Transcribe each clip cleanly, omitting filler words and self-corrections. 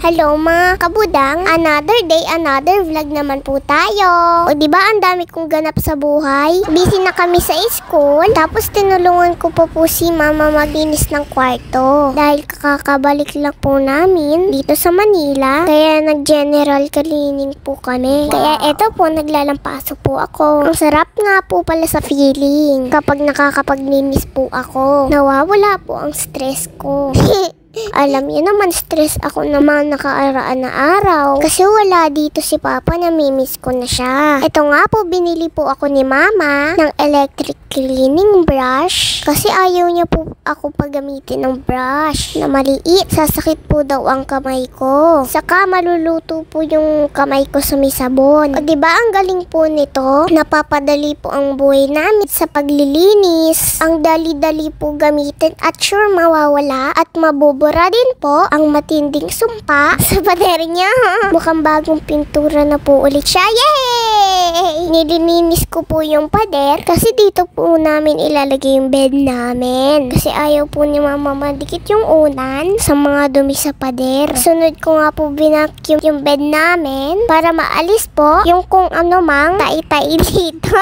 Hello mga kabudang, another day, another vlog naman po tayo. O diba ang dami kong ganap sa buhay? Busy na kami sa school, tapos tinulungan ko po si mama maglinis ng kwarto. Dahil kakabalik lang po namin dito sa Manila, kaya nag-general cleaning po kami. Kaya eto po, naglalampaso po ako. Ang sarap nga po pala sa feeling kapag nakakapaglinis po ako. Nawawala po ang stress ko. Alam niyo naman, stress ako naman nakaaraan na araw. Kasi wala dito si Papa, namimiss ko na siya. Ito nga po, binili po ako ni Mama ng electric cleaning brush. Kasi ayaw niya po ako paggamitin ng brush na maliit. Sasakit po daw ang kamay ko. Saka maluluto po yung kamay ko sa may sabon. O diba ang galing po nito? Napapadali po ang buhay namin sa paglilinis. Ang dali-dali po gamitin at sure mawawala at mabubura din po ang matinding sumpa sa pader niya. Mukhang bagong pintura na po ulit siya. Yay! Nilininis ko po yung pader kasi dito po namin ilalagay yung bed namin. Kasi ayaw po ni Mama madikit yung unan sa mga dumi sa pader. Sunod ko nga po binacuum yung bed namin para maalis po yung kung ano mang tai-tai dito.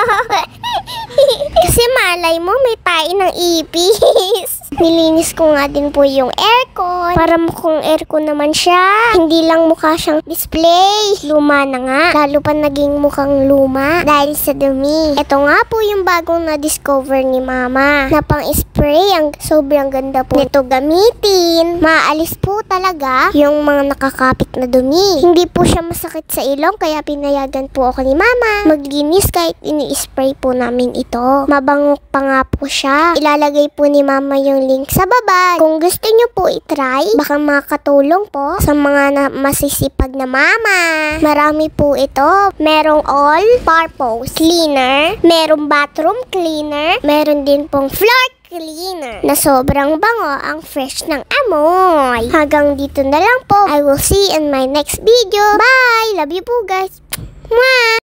Kasi malay mo may tain ng ipis. Nilinis ko nga din po yung aircon para mukhang aircon naman siya. Hindi lang mukha siyang display. Luma na nga. Lalo pa naging mukhang luma dahil sa dumi. Ito nga po yung bagong na-discover ni Mama na pang-spray. Ang sobrang ganda po nito gamitin. Maalis po talaga yung mga nakakapit na dumi. Hindi po siya masakit sa ilong kaya pinayagan po ako ni Mama maglinis kahit ini-spray po namin ito. Mabango pa nga po siya. Ilalagay po ni Mama yung link sa baba. Kung gusto nyo po itry, baka makatulong po sa mga masisipag na mama. Marami po ito. Merong all-purpose cleaner, merong bathroom cleaner, meron din pong floor cleaner na sobrang bango ang fresh ng amoy. Hanggang dito na lang po. I will see you in my next video. Bye! Love you po guys. Mwah!